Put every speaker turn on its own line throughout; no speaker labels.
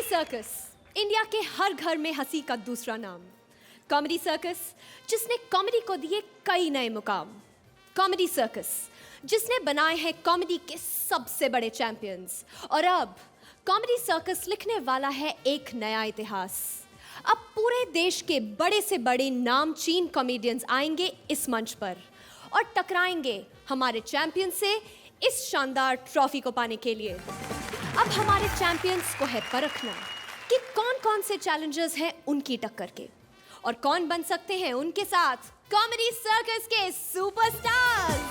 Circus, India के हर घर में हंसी का दूसरा नाम। कॉमेडी सर्कस, जिसने कॉमेडी को दिए कई नए मुकाम। कॉमेडी सर्कस, जिसने बनाए हैं कॉमेडी के सबसे बड़े चैंपियंस। और अब कॉमेडी सर्कस लिखने वाला है एक नया इतिहास। अब पूरे देश के बड़े से बड़े नामचीन कॉमेडियंस आएंगे इस मंच पर और टकराएंगे हमारे चैंपियन से इस शानदार ट्रॉफी को पाने के लिए। अब हमारे चैंपियंस को है परखना कि कौन-कौन से चैलेंजर्स हैं उनकी टक्कर के और कौन बन सकते हैं उनके साथ कॉमेडी सर्कस के सुपरस्टार्स।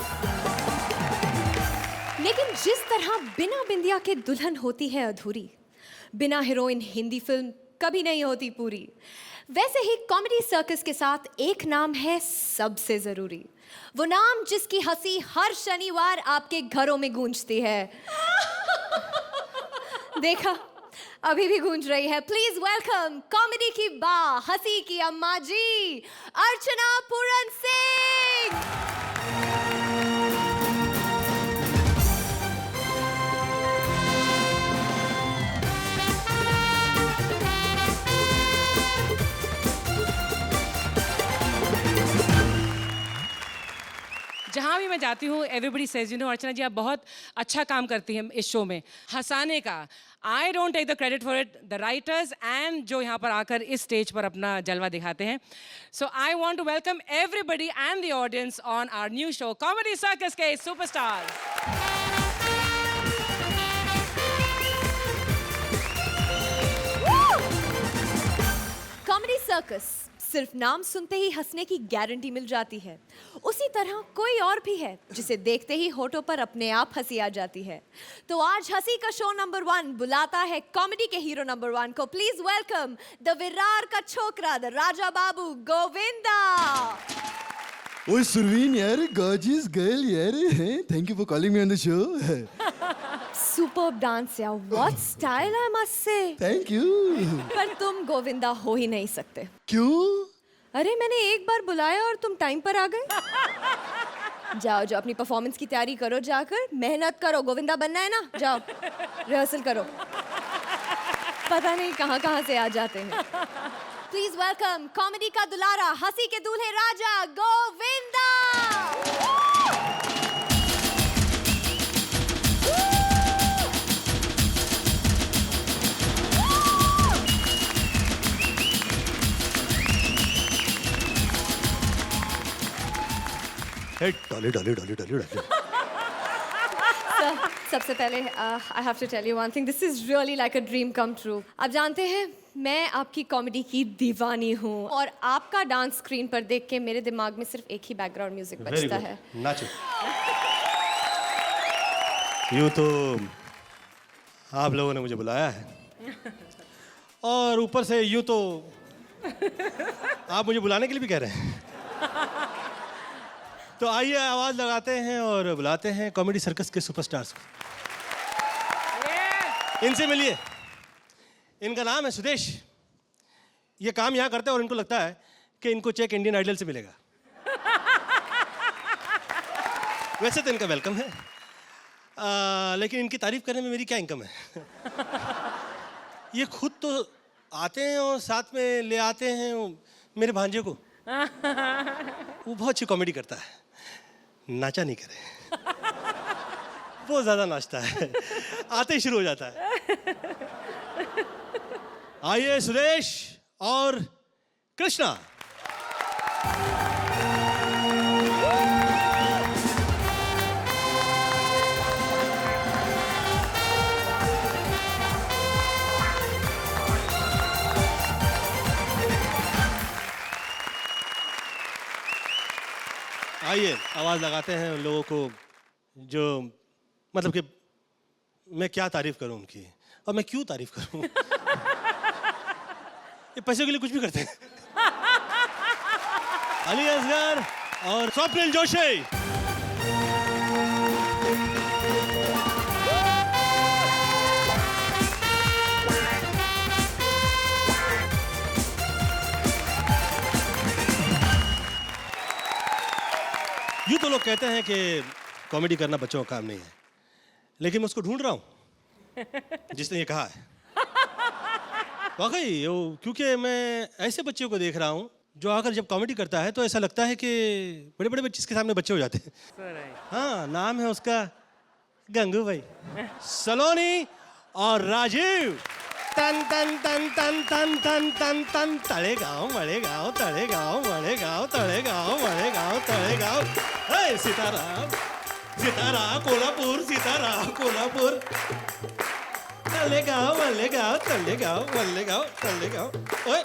लेकिन जिस तरह बिना बिंदिया के दुल्हन होती है अधूरी, बिना हीरोइन हिंदी फिल्म कभी नहीं होती पूरी, वैसे ही कॉमेडी सर्कस के साथ एक नाम है सबसे जरूरी। वो नाम जिसकी हंसी हर शनिवार आपके घरों में गूंजती है। देखा, अभी भी गूंज रही है। प्लीज वेलकम कॉमेडी की बा, हंसी की अम्मा जी, अर्चना पूरन सिंह।
जहाँ भी मैं जाती हूँ एवरीबडी सेज यू नो अर्चना जी आप बहुत अच्छा काम करती हैं इस शो में हंसाने का। I don't take the credit for it, the writers and जो यहाँ पर आकर इस स्टेज पर अपना जलवा दिखाते हैं। So I want to welcome everybody and the audience on our new show comedy circus के सुपरस्टार्स।
कॉमेडी सर्कस सिर्फ नाम सुनते ही हंसने की गारंटी मिल जाती है। उसी तरह कोई और भी है जिसे देखते ही होठों पर अपने आप हंसी आ जाती है। तो आज हंसी का शो नंबर 1 बुलाता है कॉमेडी के हीरो नंबर 1 को। प्लीज वेलकम द विरार का छोकरा, द राजा बाबू गोविंदा।
ओए सुरवीन यार, गॉर्जियस गर्ल यार, thank you for calling me on the show.
Superb dance यार, what style I must say.
Thank you.
पर तुम गोविंदा हो ही नहीं सकते।
क्यों?
अरे मैंने एक बार बुलाया और तुम टाइम पर आ गए। जाओ जाओ अपनी परफॉर्मेंस की तैयारी करो, जाकर मेहनत करो। गोविंदा बनना है ना, जाओ रिहर्सल करो। पता नहीं कहाँ कहाँ से आ जाते हैं। प्लीज वेलकम कॉमेडी का दुलारा, हंसी के दूल्हे राजा गोविंदा।
डॉली डॉली डॉली डॉली डॉली।
सबसे पहले I have to tell you one thing, this is really like a dream come true. आप जानते हैं मैं आपकी कॉमेडी की दीवानी हूँ और आपका डांस स्क्रीन पर देख के मेरे दिमाग में सिर्फ एक ही बैकग्राउंड म्यूजिक बजता है।
नाचो। यूँ तो आप लोगों ने मुझे बुलाया है और ऊपर से यूँ तो आप मुझे बुलाने के लिए भी कह रहे हैं। तो आइए आवाज लगाते हैं और बुलाते हैं कॉमेडी सर्कस के सुपरस्टार्स को। इनसे मिलिए। इनका नाम है सुदेश। ये काम यहाँ करते हैं और इनको लगता है कि इनको चेक इंडियन आइडल से मिलेगा। वैसे तो इनका वेलकम है, लेकिन इनकी तारीफ करने में मेरी क्या इनकम है। ये खुद तो आते हैं और साथ में ले आते हैं मेरे भांजे को। वो बहुत अच्छी कॉमेडी करता है, नाचा नहीं करे। बहुत ज्यादा नाचता है, आते ही शुरू हो जाता है। आइए सुरेश और कृष्णा। आइए आवाज लगाते हैं उन लोगों को जो मतलब कि मैं क्या तारीफ करूं उनकी और मैं क्यों तारीफ करूं। ये पैसे के लिए कुछ भी करते हैं। अली असगर और स्वप्निल जोशी। यूँ तो लोग कहते हैं कि कॉमेडी करना बच्चों का काम नहीं है, लेकिन मैं उसको ढूंढ रहा हूँ जिसने ये कहा है। वाकई क्योंकि मैं ऐसे बच्चों को देख रहा हूँ जो आकर जब कॉमेडी करता है तो ऐसा लगता है कि बड़े बड़े बच्चे के सामने बच्चे हो जाते हैं। हाँ, नाम है उसका गंगू भाई। सलोनी और राजीव। तन तन तन तन तन तन तन तन तड़ेगांव मड़ेगांव तड़ेगांव मड़ेगांव तड़ेगांव मड़ेगांव तड़ेगांव। सितारा सितारा कोल्हापुर, सितारा कोल्हापुर। तलेगांव मल्लेगांव तलेगांव मल्लेगांव तलेगांव। ओए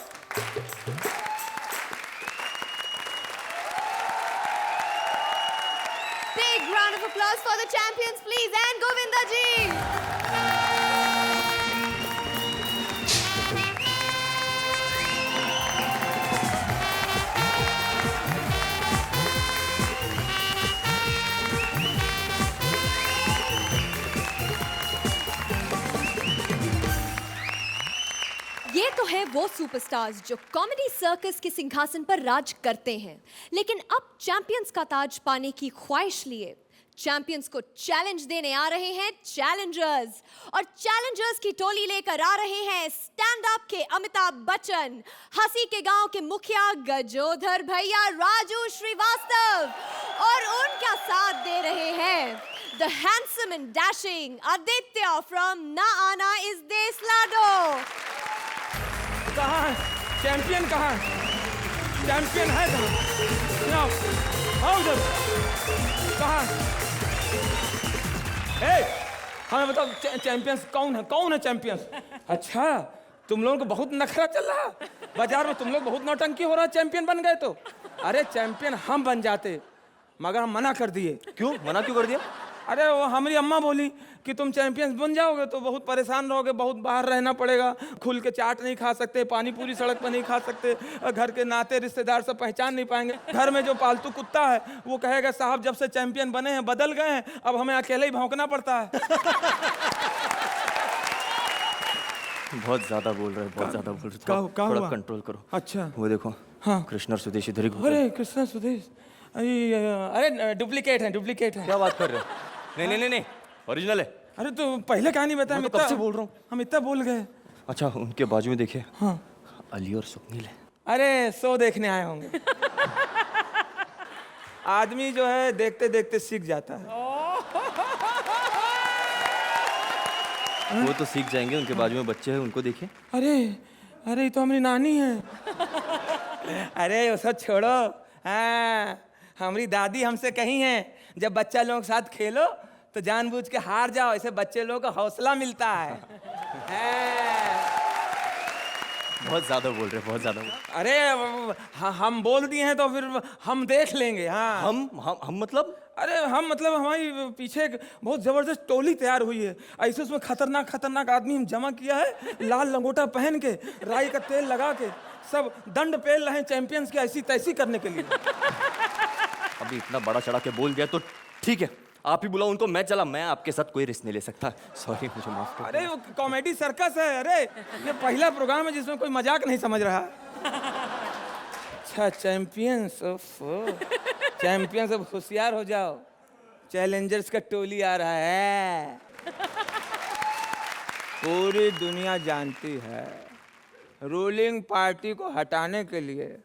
Big round of applause for the champions, please, and Govinda ji. ये तो है वो सुपरस्टार्स जो कॉमेडी सर्कस के सिंहासन पर राज करते हैं, लेकिन अब चैंपियंस का ताज पाने की ख्वाहिश लिए चैंपियंस को चैलेंज देने आ रहे हैं चैलेंजर्स। और चैलेंजर्स की टोली लेकर आ रहे हैं स्टैंड अप के अमिताभ बच्चन, हंसी के गांव के मुखिया गजोधर भैया राजू श्रीवास्तव, और उनका साथ दे रहे हैं the handsome and dashing Aditya from ना आना इस देश लाडो।
कहाँ चैंपियन, कहाँ चैंपियन है? कहाँ आओ उधर, कहाँ? हमें बताओ चैंपियंस कौन है? कौन है चैंपियंस? अच्छा, तुम लोगों को बहुत नखरा चल रहा, बाजार में तुम लोग बहुत नौटंकी हो रहा, चैंपियन बन गए तो। अरे चैंपियन हम बन जाते, मगर हम मना कर दिए। क्यों मना क्यों कर दिया? अरे वो हमारी अम्मा बोली कि तुम चैंपियंस बन जाओगे तो बहुत परेशान रहोगे, बहुत बाहर रहना पड़ेगा, खुल के चाट नहीं खा सकते, पानी पूरी सड़क पर नहीं खा सकते, घर के नाते रिश्तेदार सब पहचान नहीं पाएंगे, घर में जो पालतू कुत्ता है वो कहेगा साहब जब से चैंपियन बने हैं बदल गए हैं, अब हमें अकेले ही भौंकना पड़ता है।
बहुत ज्यादा बोल रहे हैं, बहुत ज्यादा बोल रहे हैं, थोड़ा कंट्रोल करो।
अच्छा
वो देखो,
हाँ
कृष्णा और सुदेश इधर ही घूम रहे
अरे
हैं।
कृष्णा सुदेश, अरे डुप्लीकेट है, डुप्लीकेट है।
क्या बात कर रहे हो? नहीं नहीं नहीं नहीं, ओरिजिनल है।
अरे तो पहले कहानी बता,
मैं तो कब से बोल रहा हूँ।
हम इतना बोल गए।
अच्छा, उनके बाजू में देखिए,
हाँ
अली और स्वप्निल है।
अरे शो देखने आए होंगे। आदमी जो है देखते देखते सीख जाता है।
वो तो सीख जाएंगे, उनके बाजू में बच्चे हैं, उनको देखिए।
अरे अरे ये तो हमारी नानी है। अरे वो सब छोड़ो, हाँ हमारी दादी हमसे कही है जब बच्चा लोगों के साथ खेलो तो जानबूझ के हार जाओ, ऐसे बच्चे लोगों को हौसला मिलता है।
बहुत ज्यादा बोल रहे हैं, बहुत ज्यादा।
अरे हम बोल दिए हैं तो फिर हम देख लेंगे। हाँ
हम मतलब?
अरे हम मतलब हमारी पीछे एक बहुत जबरदस्त टोली तैयार हुई है, ऐसे उसमें खतरनाक खतरनाक आदमी हम जमा किया है, लाल लंगोटा पहन के, राई का तेल लगा के, सब दंड पेल रहे हैं चैंपियंस की ऐसी तैसी करने के लिए।
अभी इतना बड़ा चढ़ा के बोल दिया तो ठीक है, आप ही बुलाओ उनको, मैं चला, मैं आपके साथ कोई रिस्क नहीं ले सकता। सॉरी, मुझे माफ कर।
अरे वो कॉमेडी सर्कस है, अरे ये पहला प्रोग्राम है जिसमें कोई मजाक नहीं समझ रहा। अच्छा चैंपियंस, चैंपियंस अब होशियार हो जाओ, चैलेंजर्स का टोली आ रहा है। पूरी दुनिया जानती है रूलिंग पार्टी को हटाने के लिए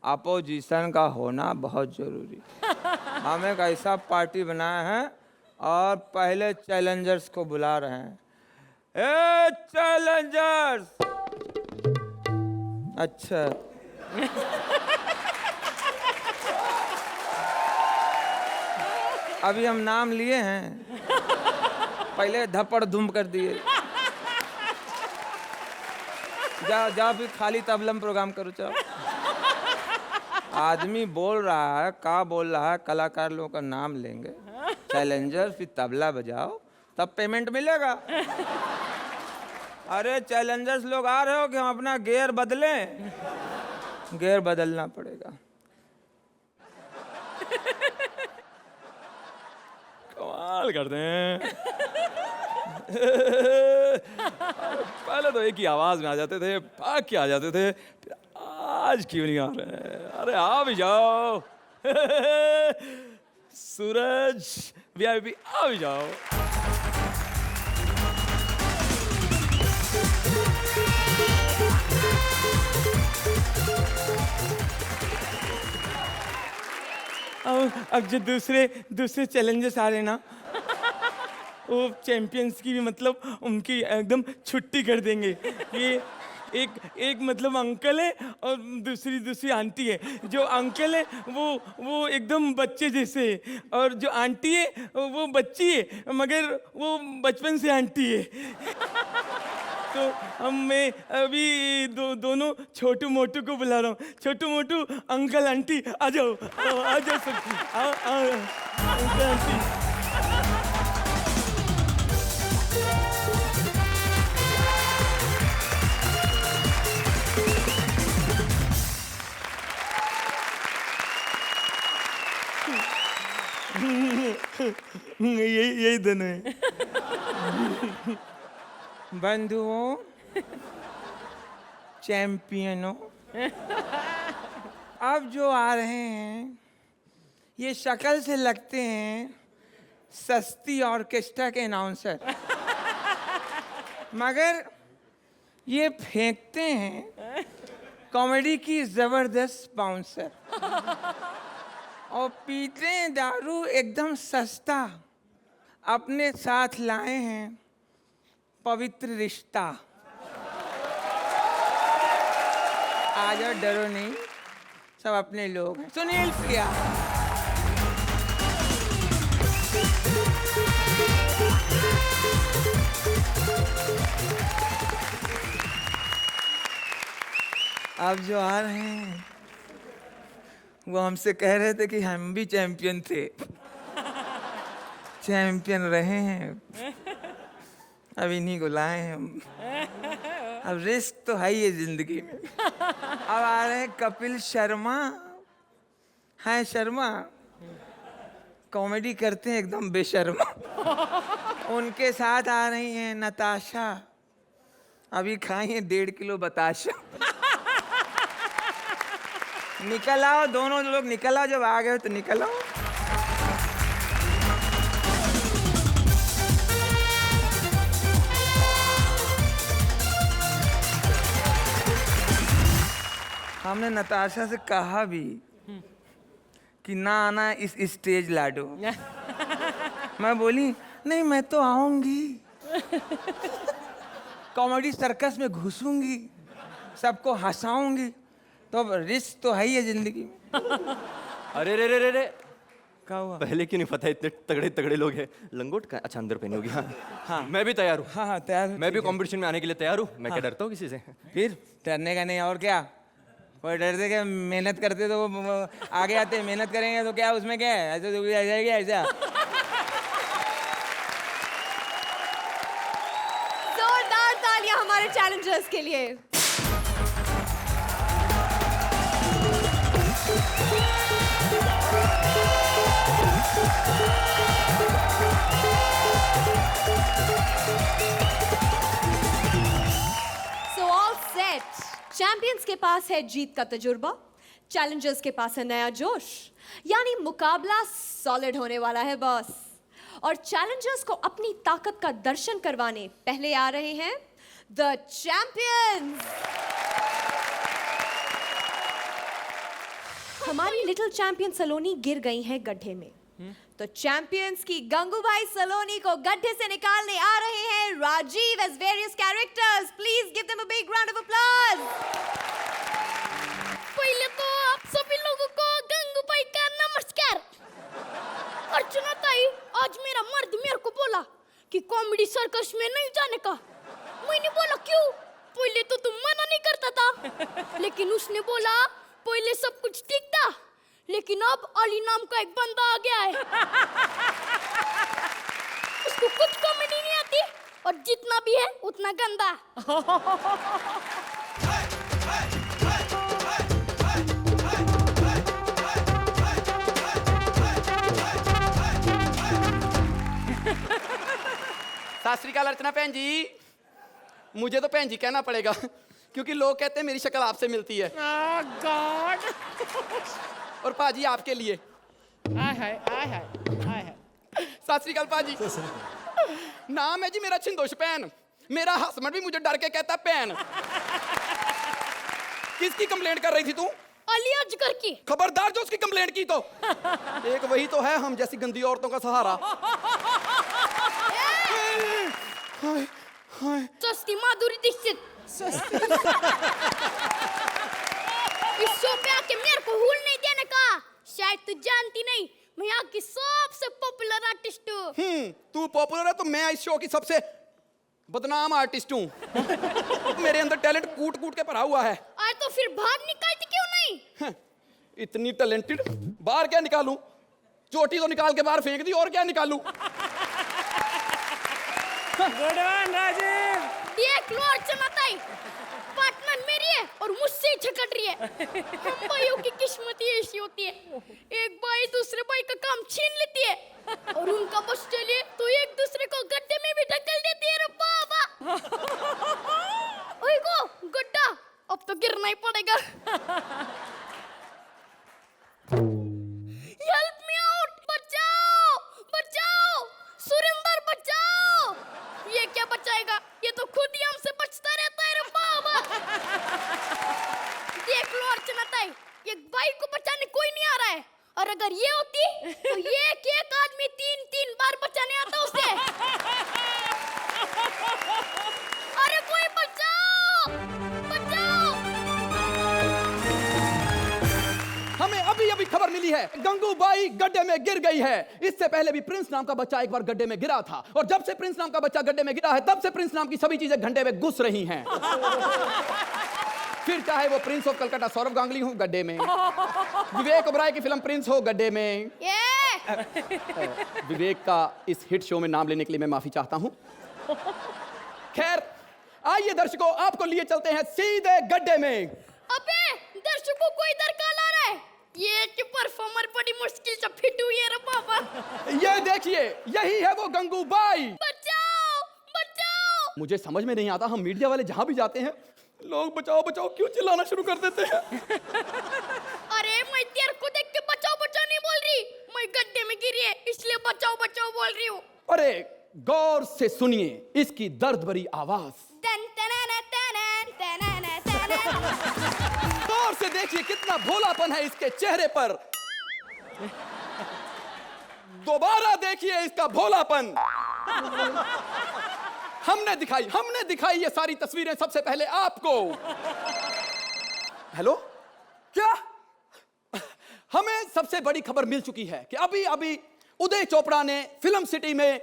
अपोजिशन का होना बहुत जरूरी। हम एक ऐसा पार्टी बनाए हैं और पहले चैलेंजर्स को बुला रहे हैं। ए चैलेंजर्स! अच्छा अभी हम नाम लिए हैं, पहले धपड़ धुम कर दिए। जाओ जाओ फिर खाली तबलम प्रोग्राम करो। जाओ, आदमी बोल रहा है, का बोल रहा है, कलाकार लोगों का नाम लेंगे, चैलेंजर फिर तबला बजाओ तब पेमेंट मिलेगा। अरे चैलेंजर्स लोग आ रहे हो कि हम अपना गियर बदलें? गियर बदलना पड़ेगा। कमाल करते हैं। पहले तो एक ही आवाज में आ जाते थे, भाग के आ जाते थे, फिर आज क्यों नहीं आ रहे? अरे आ भी जाओ। सूरज वीआईपी आ भी जाओ। अब जो दूसरे दूसरे चैलेंजेस आ रहे ना, वो चैंपियंस की भी मतलब उनकी एकदम छुट्टी कर देंगे। ये एक मतलब अंकल है और दूसरी आंटी है। जो अंकल है वो एकदम बच्चे जैसे है, और जो आंटी है वो बच्ची है मगर वो बचपन से आंटी है। तो मैं अभी दोनों छोटू मोटू को बुला रहा हूँ। छोटू मोटू, अंकल आंटी आ जाओ, आ जाओ सब, आओ अंकल आंटी। यही दोनों है। बंधुओं, चैंपियनों, अब जो आ रहे हैं ये शक्ल से लगते हैं सस्ती ऑर्केस्ट्रा के अनाउंसर, मगर ये फेंकते हैं कॉमेडी की जबरदस्त बाउंसर, और पीते हैं दारू एकदम सस्ता। अपने साथ लाए हैं पवित्र रिश्ता। आ जाओ, डरो नहीं, सब अपने लोग हैं। सुनील प्रिया। अब जो आ रहे हैं वो हमसे कह रहे थे कि हम भी चैंपियन थे, चैंपियन रहे हैं, अब इन्हीं को लाए हैं हम। अब रिस्क तो है ही है जिंदगी में। अब आ रहे हैं कपिल शर्मा। हैं शर्मा, कॉमेडी करते हैं एकदम बेशर्मा। उनके साथ आ रही हैं नताशा, अभी खाई हैं 1.5 किलो बताशा। निकल आओ, दोनों लोग निकल आओ, जब आ गए तो निकल आओ। हमने नताशा से कहा भी कि ना आना इस स्टेज लाडो। मैं बोली नहीं, मैं तो आऊंगी, कॉमेडी सर्कस में घुसूंगी, सबको हंसाऊंगी। तो अब रिस्क तो है ही है जिंदगी में।
अरे रे रे रे रे,
क्या हुआ?
पहले क्यों नहीं पता इतने तगड़े तगड़े लोग हैं। लंगोट का अच्छा अंदर पहनी होगी। हाँ
हाँ।
मैं भी तैयार हूँ।
हाँ हाँ तैयार हूँ,
मैं भी
ठीक है।
कंपटीशन में आने के लिए तैयार हूँ। मैं क्या डरता हूँ किसी से?
फिर डरने का नहीं, और क्या? कोई डरते क्या? मेहनत करते तो वो आगे आते, मेहनत करेंगे तो क्या उसमें क्या है? ऐसा तो ऐसा ऐसा।
जोरदार तालियां हमारे चैलेंजर्स के लिए। चैंपियंस के पास है जीत का तजुर्बा, चैलेंजर्स के पास है नया जोश, यानी मुकाबला सॉलिड होने वाला है बॉस। और चैलेंजर्स को अपनी ताकत का दर्शन करवाने पहले आ रहे हैं द चैंपियंस। हमारी लिटिल चैंपियन सलोनी गिर गई है गड्ढे में, तो चैंपियंस की गंगूबाई सलोनी को गड्ढे से निकालने आ रहे हैं Rajiv as various characters. Please give them a big round of applause.
पहले तो आप सभी लोगों को गंगूबाई का नमस्कार। अर्चना ताई, आज मेरा मर्द मेरे को बोला कि कॉमेडी सर्कस में नहीं जाने का। मैंने बोला क्यों? पहले तो तुम मना नहीं करता था, लेकिन उसने बोला पहले सब कुछ ठीक था, लेकिन अब अली नाम का एक बंदा आ गया है। उसको कुछ कॉमेडी नहीं आती, और जितना भी है उतना गंदा।
सत श्री अकाल अर्चना भैन जी। मुझे तो भैन जी कहना पड़ेगा, क्योंकि लोग कहते हैं मेरी शक्ल आपसे मिलती है।
गॉड।
और पाजी आपके लिए सत श्री अकाल पाजी। नाम है जी मेरा छिंदोश पैन। मेरा हस्बैंड भी मुझे डर के कहता पैन। किसकी कंप्लेंट कर रही थी तू?
अली अजगर की।
खबरदार जो उसकी कंप्लेंट की तो। एक वही तो है हम जैसी गंदी औरतों का सहारा। हाय हाय।
सस्ती माधुरी दीक्षित। इस शो पे आके मेरे को हुल नहीं देने का। शायद तू जानती नहीं, मैं यहाँ की सबसे पॉपुलर आर्टिस्ट हूँ।
तू पॉपुलर है तो मैं इस शो की सबसे बदनाम आर्टिस्ट हूँ। मेरे अंदर टैलेंट कूट कूट के भरा हुआ है।
अरे तो फिर बाहर निकालती क्यों नहीं?
इतनी टैलेंटेड, बाहर क्या निकालूं? चोटी तो निकाल के बाहर फेंक दी, और क्या निकालूं?
Good one Rajiv.
देख लो अर्चना ताई, पार्टनर मेरी है और मुझसे ही झगड़ रही है। हम भाइयों की किस्मत ही ऐसी होती है, एक भाई दूसरे भाई का काम छीन लेती है और उनका बस चलिए तो एक दूसरे को गड्ढे में भी ढकेल देती है। रे बाबा, ओए गो गड्ढा, अब तो गिरना ही पड़ेगा। हेल्प मी आउट, बचाओ बचाओ, सुरेंद्र बचाओ। ये क्या बचाएगा, ये तो खुद ही हमसे बचता रहता है। रे बाबा, देख लो अर्चना ताई, एक भाई को बचाने कोई नहीं आ रहा है, और अगर ये होती तो ये एक आदमी 3-3 बार बचाने आता उसे। अरे कोई बचाओ बचाओ।
हमें अभी अभी खबर मिली है, गंगूबाई गड्ढे में गिर गई है। इससे पहले भी प्रिंस नाम का बच्चा एक बार गड्ढे में गिरा था, और जब से प्रिंस नाम का बच्चा गड्ढे में गिरा है तब से प्रिंस नाम की सभी चीजें घंटे में घुस रही हैं। फिर चाहे वो प्रिंस ऑफ कलकत्ता सौरभ गांगुली हो गड्ढे में, विवेक ओबराय की फिल्म प्रिंस हो गड्ढे में। विवेक का इस हिट शो में नाम लेने के लिए मैं माफी चाहता हूं। खैर, आइए दर्शकों, आपको लिए चलते हैं सीधे गड्ढे में।
अबे दर्शकों को इधर कहाँ ला रहा है? ये कि परफॉर्मर बड़ी मुश्किल से फिट हुई है। रे बाबा,
ये देखिए, यही है वो गंगूबाई।
बचाओ बचाओ।
मुझे समझ में नहीं आता, हम मीडिया वाले जहां भी जाते हैं लोग बचाओ बचाओ क्यों चिल्लाना शुरू कर देते हैं।
अरे मैं तेरे को देख के बचाओ बचाओ नहीं बोल रही, मैं गड्ढे में गिरी है इसलिए बचाओ बचाओ बोल रही हूँ।
अरे गौर से सुनिए इसकी दर्द भरी आवाज। गौर से देखिए कितना भोलापन है इसके चेहरे पर। दोबारा देखिए इसका भोलापन। हमने दिखाई ये सारी तस्वीरें सबसे पहले आपको। हेलो, क्या? हमें सबसे बड़ी खबर मिल चुकी है कि अभी अभी उदय चोपड़ा ने फिल्म सिटी में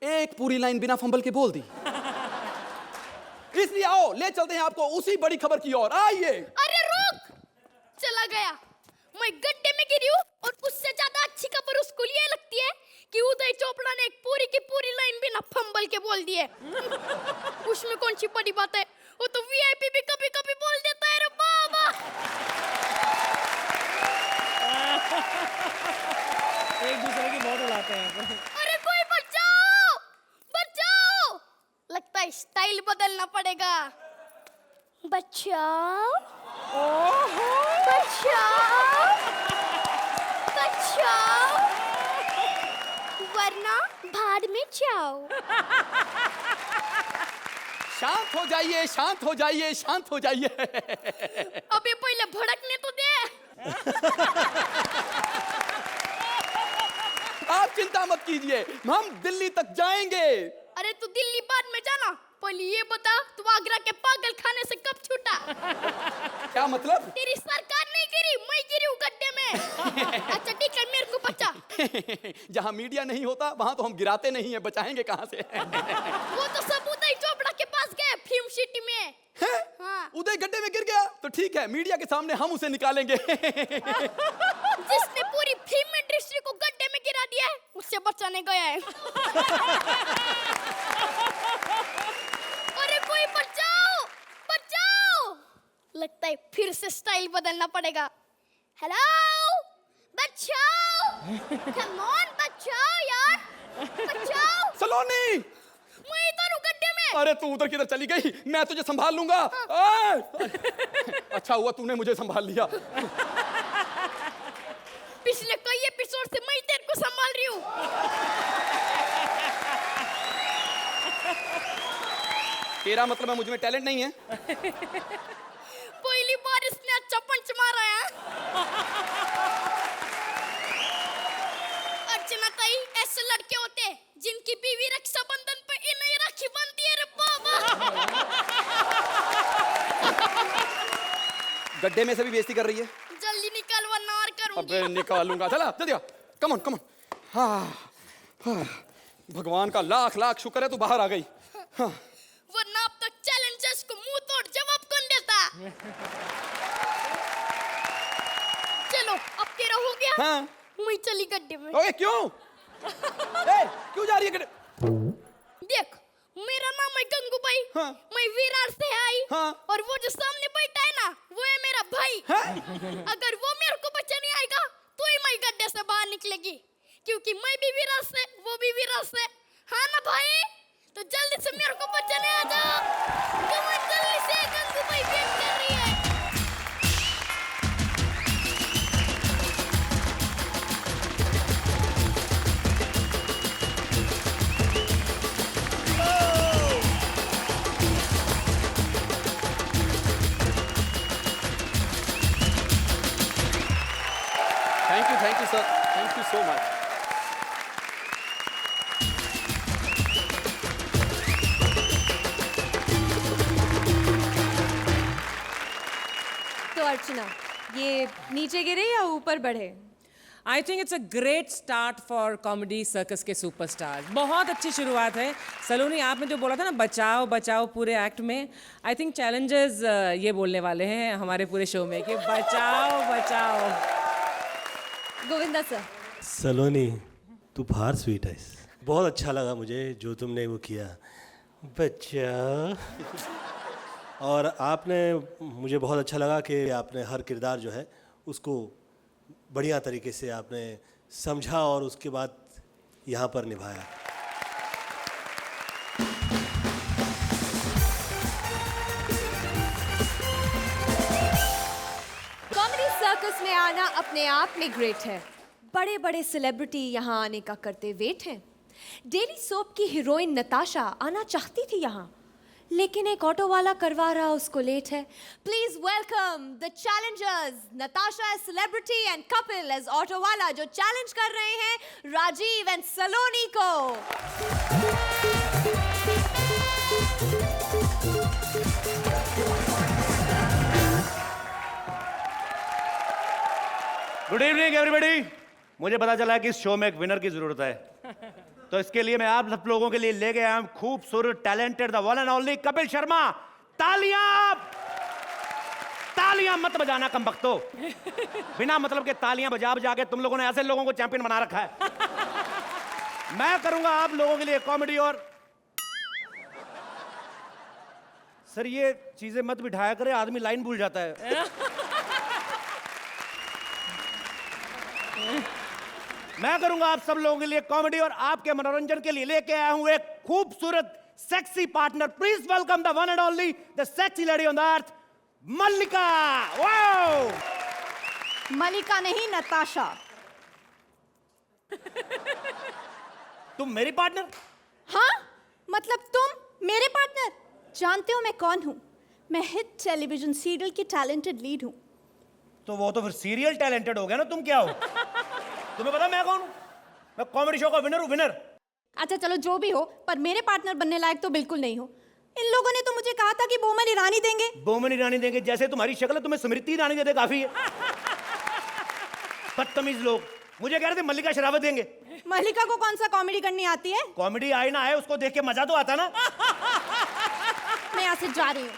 एक पूरी लाइन बिना फंबल के बोल दी। इसलिए आओ ले चलते हैं आपको उसी बड़ी खबर की ओर। आइए।
अरे रुक, चला गया। मैं गड्ढे में गिरी हूँ और उससे ज्यादा अच्छी खबर उसको ये लगती है कि उदय चोपड़ा ने एक पूरी की पूरी लाइन बिना फंबल के बोल दी है। उसमें कौन सी बड़ी बात है, वो तो वीआईपी भी कभी कभी बोल देता है। रे बाबा,
एक दूसरे की बहुत उड़ाते हैं।
अरे कोई बचाओ बचाओ, लगता है स्टाइल बदलना पड़ेगा। बचाओ बचाओ बचाओ, वरना भाड़ में जाओ।
शांत हो जाइए, शांत हो जाइए, शांत हो जाइए।
अबे पहले भड़कने तो दे।
आप चिंता मत कीजिए, हम दिल्ली तक जाएंगे।
अरे तू दिल्ली बाद में जाना, पहले ये बता तू आगरा के पागल खाने से कब छूटा?
क्या मतलब?
तेरी सरकार नहीं गिरी, मैं गिरी हूँ गड्ढे में। अच्छा ठीक है, मेरे को बचा।
जहाँ मीडिया नहीं होता वहाँ तो हम गिराते नहीं है, बचाएंगे कहाँ से?
वो तो सब उदय चोपड़ा के पास गए फिल्म सिटी में।
है?
हाँ।
उदय गड्ढे में गिर गया तो ठीक है, मीडिया के सामने हम उसे निकालेंगे।
जिसने पूरी फिल्म इंडस्ट्री को गड्ढे में गिरा दिया है उससे बचाने गया है। अरे कोई बचाओ बचाओ, लगता है फिर से स्टाइल बदलना पड़ेगा। हेलो बचाओ, कम ऑन बचाओ यार, बचाओ।
सलोनी,
मैं इधर हूँ गड्ढे में।
अरे तू उधर किधर चली गई? मैं तुझे संभाल लूंगा। अच्छा हुआ तूने मुझे संभाल लिया।
पिछले कई एपिसोड से मैं तेरे को संभाल रही हूँ।
तेरा मतलब है मुझ में टैलेंट नहीं है?
पहली बार इसने अच्छा पंच पंच मारा है। अर्चना ताई, ऐसे लड़के होते हैं जिनकी बीवी रक्षाबंधन पे इन्हें राखी बांधती है रे बाबा।
गड्ढे में से भी बेइज्जती कर रही है।
जल्दी निकल वरना और करूंगी।
अबे निकालूंगा, चला जल्दी आ, कम ऑन। हाँ, भगवान का लाख लाख शुक्र है तू बाहर आ गई। हाँ।
वरना अब तक चैलेंजर्स को मुंह तोड़ जवाब कौन देता? चलो अब तेरा हो गया।
हाँ।
मैं चली गड्ढे में।
ओए क्यों? क्यों जा रही है गड्ढे?
देख, मेरा नाम है गंगूबाई।
हाँ।
मैं विरार से आई।
हाँ।
और वो जो सामने बैठा है ना, वो है मेरा भाई। अगर वो मेरे को बचाने आएगा तो ही मैं गड्ढे से बाहर निकलेगी, क्योंकि मैं भी विरार से, वो भी विरार से। हाँ ना भाई? तो जल्दी से मेरे को बचाने आ जाओ। कम ऑन, जल्दी से, गंगूबाई वेट कर रही है।
Thank you sir, thank you so much.
तो अर्चना, ये नीचे गिरे या ऊपर बढ़े?
I think it's a great start for comedy circus के सुपरस्टार। बहुत अच्छी शुरुआत है। सलोनी, आपने जो बोला था ना बचाओ बचाओ पूरे एक्ट में, आई थिंक चैलेंजर्स ये बोलने वाले हैं हमारे पूरे शो में कि बचाओ बचाओ।
गोविंदा सर।
सलोनी, तू फार स्वीट है। बहुत अच्छा लगा मुझे जो तुमने वो किया, बच्चा। और आपने, मुझे बहुत अच्छा लगा कि आपने हर किरदार जो है उसको बढ़िया तरीके से आपने समझा और उसके बाद यहाँ पर निभाया।
कॉमेडी सर्कस में आना अपने आप में ग्रेट है। बड़े बड़े सेलिब्रिटी यहाँ आने का करते वेट हैं। डेली सोप की हीरोइन नताशा आना चाहती थी यहाँ, लेकिन एक ऑटो वाला करवा रहा उसको लेट है। Please welcome the challengers, Natasha as celebrity and Kapil as auto वाला, जो चैलेंज कर रहे हैं राजीव एंड सलोनी को।
Good evening everybody. मुझे पता चला है कि इस शो में एक विनर की जरूरत है, तो इसके लिए मैं आप सब लोगों के लिए ले गया हूं खूबसूरत, talented, the one and only Kapil Sharma. तालियां! तालियां मत बजाना कमबख्तो। बिना मतलब के तालियां बजा बजा के तुम लोगों ने ऐसे लोगों को चैंपियन बना रखा है। मैं करूंगा आप लोगों के लिए कॉमेडी। और सर ये चीजें मत बिठाया करे, आदमी लाइन भूल जाता है। मैं करूंगा आप सब लोगों के लिए कॉमेडी और आपके मनोरंजन के लिए लेके आया हूं एक खूबसूरत sexy partner. Please welcome the one and only, the sexy lady on the earth, Mallika. Wow!
Mallika नहीं, नताशा।
तुम मेरी पार्टनर?
हाँ, मतलब तुम मेरे पार्टनर। जानते हो मैं कौन हूँ? मैं हिट टेलीविजन सीरियल की टैलेंटेड लीड हूँ।
तो वो तो फिर सीरियल टैलेंटेड हो गया ना, तुम क्या हो? तुम्हें पता मैं कौन हूँ? मैं कॉमेडी शो का विनर हूँ, विनर।
अच्छा चलो जो भी हो, पर मेरे पार्टनर बनने लायक तो बिल्कुल नहीं हो। इन लोगों ने तो मुझे कहा था कि बोमन ईरानी देंगे।
बोमन ईरानी देंगे? जैसे तुम्हारी शक्ल है, तुम्हें स्मृति ईरानी दे दे काफी है। बदतमीज लोग। मुझे कह रहे थे मल्लिका शेरावत देंगे।
मल्लिका को कौन सा कॉमेडी करनी आती है?
कॉमेडी आए ना आए, उसको देख के मजा तो आता ना।
मैं यहाँ से जा रही हूँ।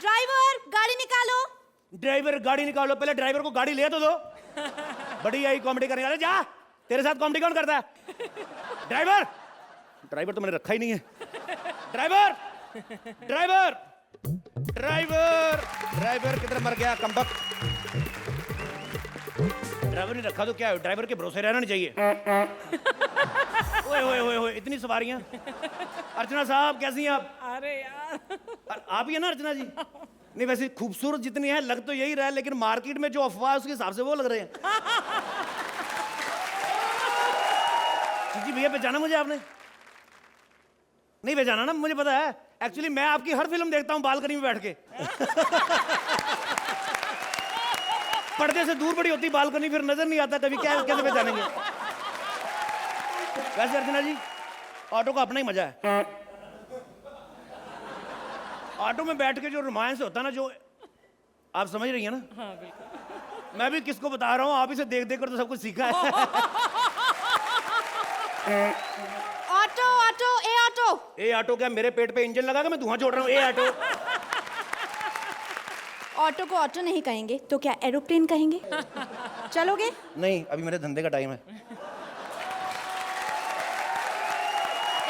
ड्राइवर गाड़ी निकालो।
ड्राइवर गाड़ी निकालो, पहले ड्राइवर को गाड़ी ले तो दो। बड़ी आई कॉमेडी करने वाले। जा, तेरे साथ कॉमेडी कौन करता है? ड्राइवर! ड्राइवर तो मैंने रखा ही नहीं है। ड्राइवर! ड्राइवर! ड्राइवर! ड्राइवर किधर मर गया कमबख्त? ड्राइवर ने रखा तो क्या है, ड्राइवर के भरोसे रहना नहीं चाहिए। ओए ओए ओए ओए, इतनी सवारियां। अर्चना साहब कैसी हैं आप?
अरे यार,
आप ही है ना अर्चना जी? नहीं वैसे खूबसूरत जितनी है लग तो यही रहा है, लेकिन मार्केट में जो अफवाह है उसके हिसाब से वो लग रहे हैं। जी भैया पहचाना मुझे आपने? नहीं पहचाना ना, मुझे पता है। एक्चुअली मैं आपकी हर फिल्म देखता हूँ बालकनी में बैठ के। पर्दे से दूर बड़ी होती बालकनी, फिर नजर नहीं आता कभी, क्या कैसे पहचानेंगे। वैसे अर्चना जी, ऑटो का अपना ही मजा है। ऑटो में बैठ के जो रोमांस होता है ना, जो आप समझ रही हैं ना।
हाँ बिल्कुल।
मैं भी किसको बता रहा हूँ, आप इसे देख देख कर तो सब कुछ सीखा है।
ऑटो ऑटो ए ऑटो।
ए ऑटो क्या, मेरे पेट पे इंजन लगा के मैं धुआं छोड़ रहा हूँ? ए ऑटो।
ऑटो को ऑटो नहीं कहेंगे तो क्या एरोप्लेन कहेंगे? चलोगे?
नहीं, अभी मेरे धंधे का टाइम है।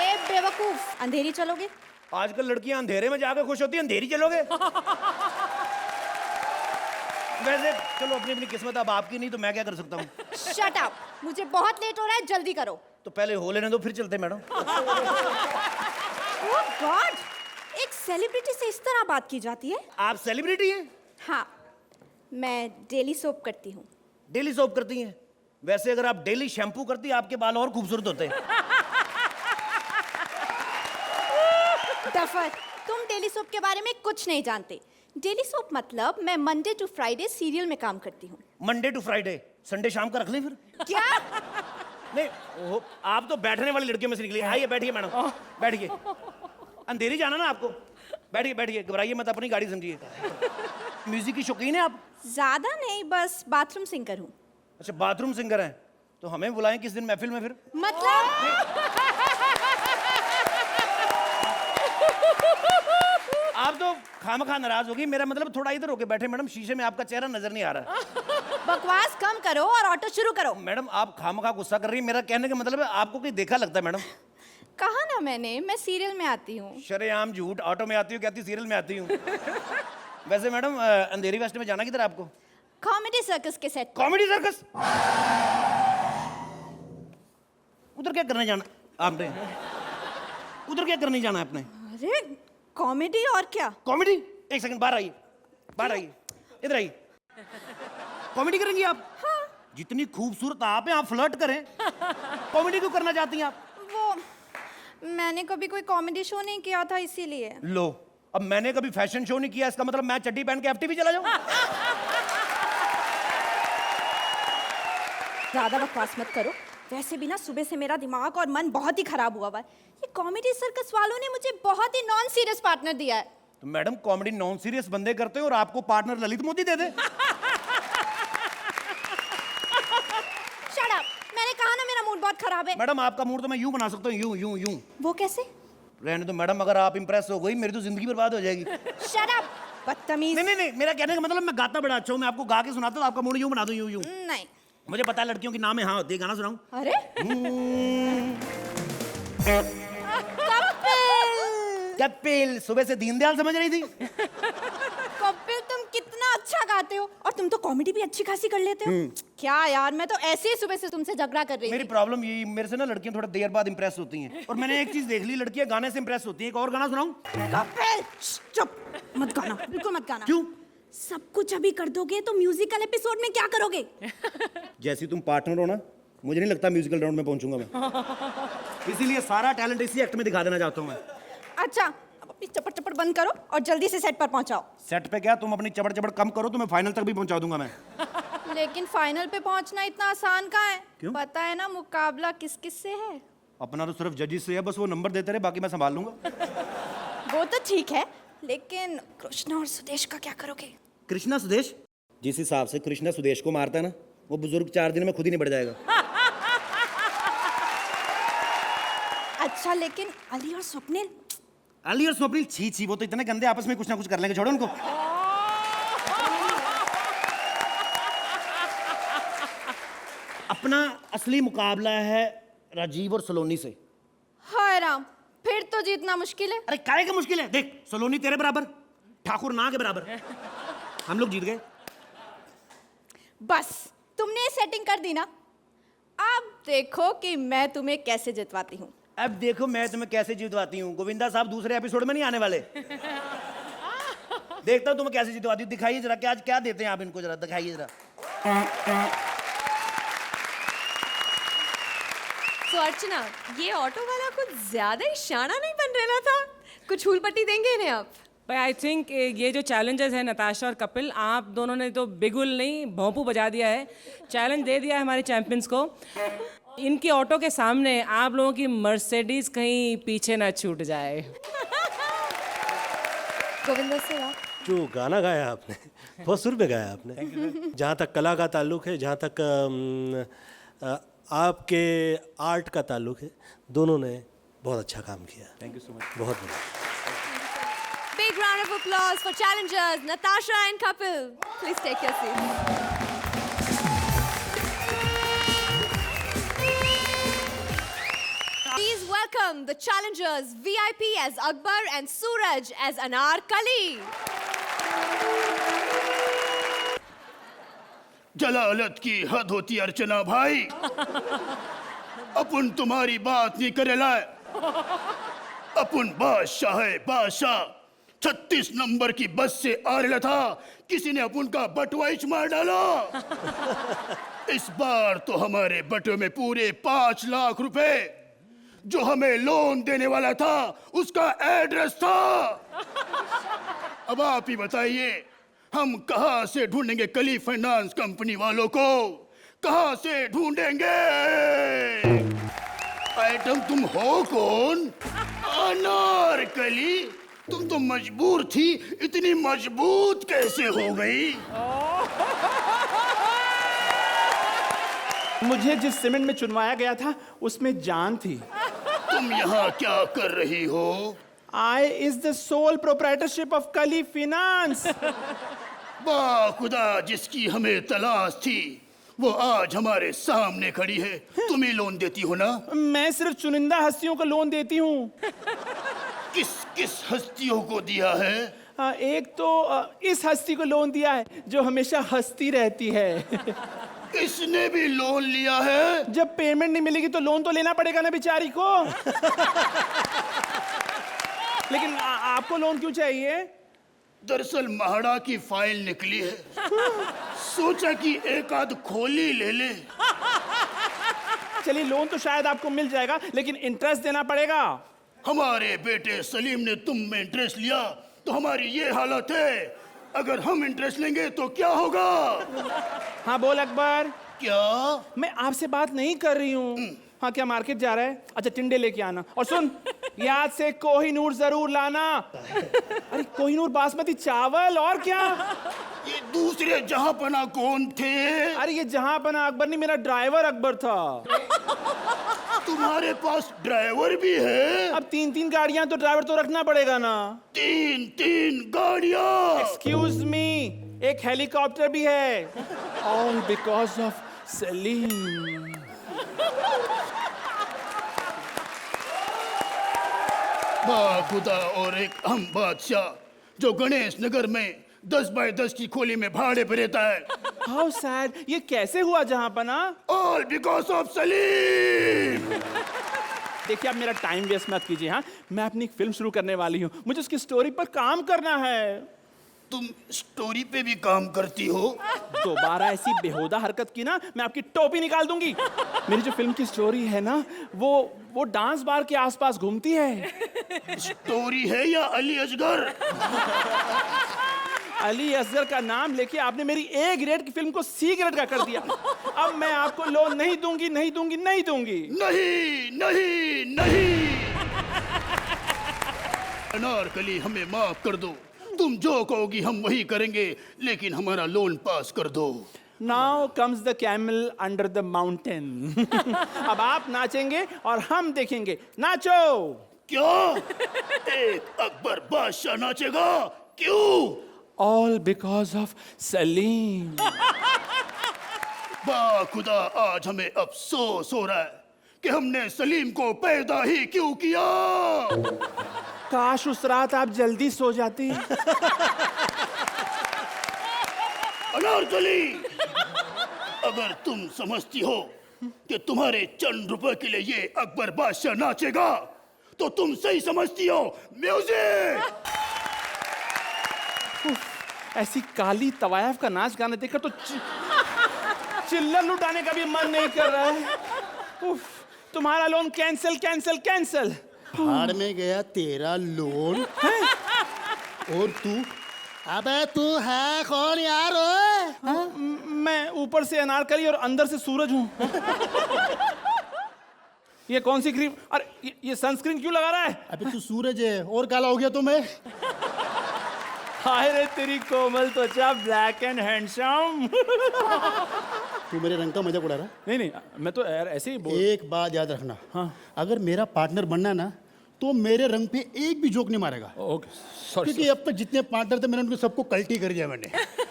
ए बेवकूफ, अंधेरी चलोगे?
आजकल लड़कियां अंधेरे में जाकर खुश होती हैं, अंधेरी चलोगे? वैसे चलो, अपनी अपनी किस्मत, अब आपकी नहीं तो मैं क्या कर सकता हूँ।
शट अप, मुझे बहुत लेट हो रहा है, जल्दी करो।
तो पहले हो लेने दो, फिर चलते मैडम।
ओह गॉड, एक सेलिब्रिटी से इस तरह बात की जाती है?
आप सेलिब्रिटी हैं?
हाँ, मैं डेली सोप करती हूँ।
डेली सोप करती हैं? वैसे अगर आप डेली शैम्पू करती, आपके बाल और खूबसूरत होते।
डफर, तुम डेली सोप के बारे में कुछ नहीं जानते। डेली सोप मतलब मैं मंडे टू फ्राइडे सीरियल में काम करती हूँ।
मंडे टू फ्राइडे, संडे शाम का रख लें फिर?
क्या?
नहीं, आप तो बैठने वाली लड़कियों में से निकली। आइए बैठिए मैडम, बैठिए। अंधेरी जाना ना आपको, बैठिए बैठिए, घबराइए मत, अपनी गाड़ी समझिए। म्यूजिक की शौकीन है आप?
ज्यादा नहीं, बस बाथरूम सिंगर हूँ।
अच्छा, बाथरूम सिंगर हैं, तो हमें बुलाएं किस दिन महफिल में फिर?
मतलब
आप तो खामखा नाराज होगी। मेरा मतलब थोड़ा इधर होके बैठे मैडम, शीशे में आपका चेहरा नजर नहीं आ रहा।
बकवास कम करो और ऑटो शुरू करो।
मैडम आप खामखा गुस्सा कर रही हैं, मेरा कहने का मतलब है आपको कोई देखा लगता है मैडम।
कहा ना मैंने, मैं सीरियल में आती हूँ।
शरेआम झूठ, ऑटो में आती हूँ कहती, सीरियल में आती हूँ। वैसे मैडम, अंधेरी वेस्ट में जाना किधर आपको?
कॉमेडी सर्कस के सेट।
Comedy circus? उधर क्या करने जाना आपने? उधर क्या करने जाना है आपने?
अरे कॉमेडी और क्या?
कॉमेडी? एक सेकंड, बाहर आइए, बाहर आइए, इधर आइए। कॉमेडी करेंगी आप?
हाँ।
जितनी खूबसूरत आप हैं, आप फ्लर्ट करें, कॉमेडी क्यों करना चाहती हैं आप?
वो मैंने कभी कोई कॉमेडी शो नहीं किया था, इसीलिए।
लो, अब मैंने कभी फैशन शो नहीं किया, इसका मतलब मैं चड्डी पहन के एफटीवी चला जाऊं?
ज्यादा बकवास मत करो। वैसे भी ना सुबह से मेरा दिमाग और मन बहुत ही खराब हुआ हुआ है। ये कॉमेडी सर्कस वालों ने मुझे बहुत ही नॉन सीरियस पार्टनर दिया है।
तो मैडम, कॉमेडी नॉन सीरियस बंदे करते हैं और आपको पार्टनर ललित मोदी दे दे।
शट अप, मैंने कहा ना मेरा मूड बहुत खराब है।
मैडम आपका मूड तो मैं यूं बना सकता हूँ, यूं यूं यूं।
वो कैसे?
रहने दो मैडम, अगर आप इंप्रेस हो गई मेरी तो जिंदगी बर्बाद हो जाएगी।
शट अप, बदतमीज।
नहीं नहीं नहीं, मेरा कहने का मतलब मैं गाता बड़ा अच्छा हूँ, मैं आपको गा के सुनाता हूँ, आपका मूड यूं बना दूं, यूं यूं।
नहीं।
मुझे पता है लड़कियों की नाम है हाँ होती है, गाना सुनाऊं?
अरे
कपिल, सुबह से दीनदयाल समझ रही थी।
कपिल, तुम कितना अच्छा गाते हो, और तुम तो कॉमेडी भी अच्छी खासी कर लेते हो। क्या यार, मैं तो ऐसे ही सुबह से तुमसे झगड़ा कर रही
मेरी
थी।
प्रॉब्लम यही, मेरे से ना लड़कियां थोड़ा देर बाद इंप्रेस होती हैं, और मैंने एक चीज देख ली, लड़कियां गाने से इंप्रेस होती हैं। एक और गाना सुनाऊं?
कपिल चुप, मत गाना, बिल्कुल मत गाना।
क्यों?
सब कुछ अभी कर दोगे तो म्यूजिकल एपिसोड में क्या करोगे?
जैसी तुम पार्टनर हो ना, मुझे नहीं लगता म्यूजिकल राउंड में पहुंचूंगा मैं। इसीलिए सारा टैलेंट इसी एक्ट में दिखा देना चाहता हूं मैं।
अच्छा, अब अपनी चपड़ चपड़ बंद करो और जल्दी से सेट पर पहुंचाओ।
सेट पे क्या, तुम अपनी चबड़ चबड़ कम करो तो मैं फाइनल तक भी पहुंचा दूंगा मैं।
लेकिन फाइनल पे पहुंचना इतना आसान कहाँ है?
क्यों?
पता है ना मुकाबला किस किस से है?
अपना तो सिर्फ जजेस से है, बस वो नंबर देते रहे, बाकी मैं संभाल लूंगा।
वो तो ठीक है, लेकिन कृष्णा और सुदेश का क्या करोगे?
कृष्णा सुदेश? जिस हिसाब से कृष्णा सुदेश को मारता है ना, वो बुजुर्ग 4 दिन में खुद ही नहीं बढ़ जाएगा।
अच्छा, लेकिन अली और स्वप्निल?
अली और स्वप्निल, छी छी, वो तो इतने गंदे, आपस में कुछ ना कुछ कर लेंगे, छोड़ो उनको। अपना असली मुकाबला है राजीव और सलोनी से।
हाय राम, फिर तो जीतना मुश्किल है।
अरे काहे का मुश्किल है? देख, सलोनी तेरे बराबर, ठाकुर ना के बराबर, हम लोग जीत गए।
बस तुमने सेटिंग कर दी ना, अब देखो कि मैं तुम्हें कैसे जितवाती हूँ।
अब देखो मैं तुम्हें कैसे जितवाती हूँ। गोविंदा साहब दूसरे एपिसोड में नहीं आने वाले। देखता हूँ तुम्हें कैसे जितवाती हूँ। दिखाइए जरा, क्या आज क्या देते हैं आप इनको, जरा दिखाइए जरा।
तो अर्चना, ये ऑटो वाला कुछ ज्यादा ही शाना नहीं बन रहा था? कुछ फूल पट्टी देंगे इन्हें आप?
भाई आई थिंक ये जो चैलेंजर्स हैं नताशा और कपिल, आप दोनों ने तो बिगुल नहीं भोंपू बजा दिया है, चैलेंज दे दिया है हमारे चैंपियंस को। इनकी ऑटो के सामने आप लोगों की मर्सिडीज कहीं पीछे ना छूट जाए।
गोविंदा सर आप
जो गाना गाया आपने बहुत सुर में गाया आपने। जहाँ तक कला का ताल्लुक है, जहाँ तक आपके आर्ट का ताल्लुक है, दोनों ने बहुत अच्छा काम किया।
Thank you so much.
बहुत बढ़िया।
Big round of applause for challengers Natasha and Kapil. Please take your seats. Please welcome the challengers VIP as Akbar and Suraj as Anarkali.
जलालत की हद होती अर्चना भाई। अपन तुम्हारी बात नहीं करे लाए। अपन बादशाह है बादशाह। 36 नंबर की बस से आ रहा था, किसी ने अपन का बटुआ ही मार डाला। इस बार तो हमारे बटुए में पूरे 5 लाख रुपए जो हमें लोन देने वाला था उसका एड्रेस था। अब आप ही बताइए, हम कहां से ढूंढेंगे कली फाइनेंस कंपनी वालों को? कहां से ढूंढेंगे? आइटम तुम हो कौन? अनारकली। तुम तो मजबूर थी, इतनी मजबूत कैसे हो गई?
मुझे जिस सीमेंट में चुनवाया गया था उसमें जान थी।
तुम यहाँ क्या कर रही हो?
I is the sole proprietorship of Kali Finance.
वाह खुदा, जिसकी हमें तलाश थी वो आज हमारे सामने खड़ी है। तुम ही लोन देती हो ना?
मैं सिर्फ चुनिंदा हस्तियों को लोन देती हूँ।
किस किस हस्तियों को दिया है?
एक तो इस हस्ती को लोन दिया है जो हमेशा हंसती रहती है।
इसने भी लोन लिया है?
जब पेमेंट नहीं मिलेगी तो लोन तो लेना पड़ेगा ना बेचारी को। लेकिन आपको लोन क्यों चाहिए?
दरअसल महाड़ा की फाइल निकली है, सोचा कि एक आध खोली ले ले।
चलिए लोन तो शायद आपको मिल जाएगा, लेकिन इंटरेस्ट देना पड़ेगा।
हमारे बेटे सलीम ने तुम में इंटरेस्ट लिया तो हमारी ये हालत है। अगर हम इंटरेस्ट लेंगे तो क्या होगा?
हाँ बोल अकबर।
क्या?
मैं आपसे बात नहीं कर रही हूँ। हाँ क्या मार्केट जा रहा है? अच्छा टिंडे लेके आना, और सुन याद से कोहिनूर जरूर लाना। अरे कोहिनूर बासमती चावल। और क्या?
ये दूसरे जहांपना कौन थे?
अरे ये जहांपना अकबर नहीं, मेरा ड्राइवर अकबर था।
तुम्हारे पास ड्राइवर भी है?
अब 3-3 गाड़ियां तो ड्राइवर तो रखना पड़ेगा ना।
3 गाड़ियां?
एक्सक्यूज मी, एक हेलीकॉप्टर भी है। All because of Salim.
खुदा, और एक हम बादशाह जो गणेश नगर में 10 बाय 10 की खोली में भाड़े पे रहता है।
How sad. ये कैसे हुआ जहांपना?
All because of Salim.
देखिए आप मेरा टाइम वेस्ट मत कीजिए। हाँ मैं अपनी एक फिल्म शुरू करने वाली हूँ, मुझे उसकी स्टोरी पर काम करना है।
तुम स्टोरी पे भी काम करती हो?
दोबारा ऐसी बेहुदा हरकत की ना मैं आपकी टोपी निकाल दूंगी। मेरी जो फिल्म की स्टोरी है ना वो डांस बार के आसपास घूमती है।
स्टोरी है या अली असगर?
अली असगर का नाम लेके आपने मेरी ए ग्रेड की फिल्म को सी ग्रेड का कर दिया। अब मैं आपको लोन नहीं दूंगी, नहीं दूंगी, नहीं दूंगी।
नहीं नहीं नहीं। अनारकली हमें माफ कर दो, तुम जो कहोगी हम वही करेंगे, लेकिन हमारा लोन पास कर दो।
Now comes the camel under the mountain. अब आप नाचेंगे और हम देखेंगे। नाचो।
क्या? एक अकबर बादशाह नाचेगा? क्यों?
All because of Salim.
खुदा, आज हमें अफसोस हो रहा है कि हमने सलीम को पैदा ही क्यों किया।
काश उस रात आप जल्दी सो जाती।
अनारकली, अगर तुम समझती हो कि तुम्हारे चंद रुपए के लिए ये अकबर बादशाह नाचेगा तो तुम सही समझती हो। म्यूजिक।
ऐसी काली तवायफ का नाच गाना देखकर तो चिल्लर लुटाने का भी मन नहीं कर रहा है। उफ, तुम्हारा लोन कैंसिल कैंसिल कैंसिल।
भाड़ में गया तेरा लोन। और तू? अबे तू है कौन यार? ओए
मैं ऊपर से अनारकली और अंदर से सूरज हूँ। ये कौन सी क्रीम? अरे ये सनस्क्रीन क्यों लगा रहा है?
अबे तू सूरज है और काला हो गया तो मैं?
हाय रे तेरी कोमल त्वचा, ब्लैक एंड हैंडसम।
तू मेरे रंग का मजाक उड़ा रहा है?
नहीं नहीं, मैं तो यार ऐसे ही बोल।
एक बात याद रखना,
हाँ।
अगर मेरा पार्टनर बनना ना तो मेरे रंग पे एक भी जोक नहीं मारेगा।
Okay sorry.
क्योंकि अब तक जितने पार्टनर थे मैंने उनको सबको कल्टी कर दिया मैंने।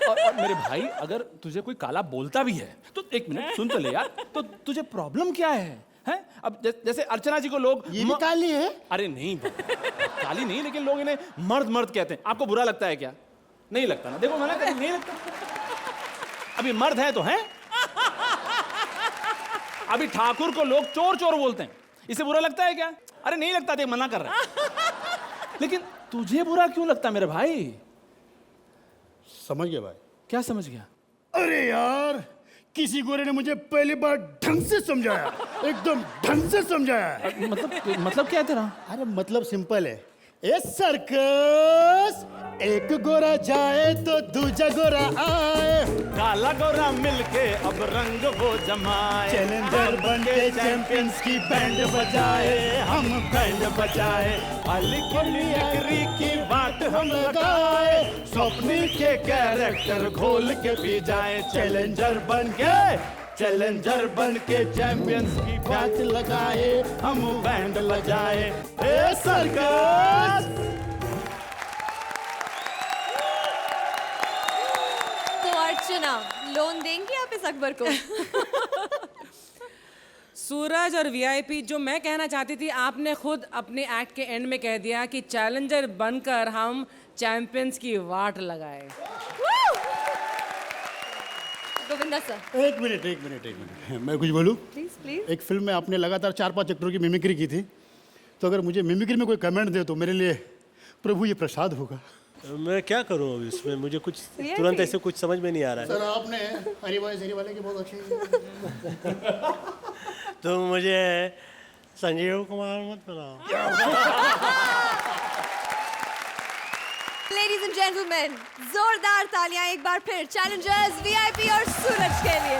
और मेरे भाई, अगर तुझे कोई काला बोलता भी है तो एक मिनट सुन तो ले यार, तो तुझे प्रॉब्लम क्या है? हैं? अब जैसे अर्चना जी को लोग
ये भी काली है?
अरे नहीं काली नहीं, लेकिन लोग इन्हें मर्द मर्द कहते हैं। आपको बुरा लगता है क्या? नहीं लगता ना? देखो मना कर, नहीं लगता। अभी मर्द है तो हैं। अभी ठाकुर को लोग चोर चोर बोलते हैं, इसे बुरा लगता है क्या? अरे नहीं लगता, देख मना कर रहा है। लेकिन तुझे बुरा क्यों लगता मेरे भाई?
समझ गया भाई?
क्या समझ गया?
अरे यार, किसी गोरे ने मुझे पहली बार ढंग से समझाया, एकदम ढंग से समझाया।
मतलब क्या है तेरा?
अरे मतलब सिंपल है। ए सर्कस, एक गोरा जाए तो दूजा गोरा आए,
काला गोरा मिलके अब रंग वो जमाए,
चैलेंजर बन के चैंपियंस की बैंड बजाए, हम बैंड बजाए, अली की बात हम लगाए, स्वप्निल के कैरेक्टर घोल के पी जाए, चैलेंजर बन के चैंपियंस की बात लगाए, हम बैंड बजाए। ए सर्कस।
अर्चना, लोन देंगे आप इस अकबर को?
सूरज और वीआईपी, जो मैं कहना चाहती थी आपने खुद अपने एक्ट के एंड में कह दिया कि चैलेंजर बनकर हम चैंपियंस की वाट लगाए।
गोविंदा सर,
एक मिनट मैं कुछ बोलूं?
Please please.
एक फिल्म में आपने लगातार 4-5 एक्टरों की मिमिक्री की थी, तो अगर मुझे मिमिक्री में कोई कमेंट दे तो मेरे लिए प्रभु ये प्रसाद होगा।
मैं क्या करूं अब इसमें? मुझे कुछ तुरंत ऐसे कुछ समझ में नहीं आ रहा है।
सर आपने हरी वाले की बहुत अच्छी
तो मुझे संजीव कुमार मत बनाओ।
लेडीज एंड जेंटलमैन, जोरदार तालियां एक बार फिर चैलेंजर्स वीआईपी और सूरज के लिए।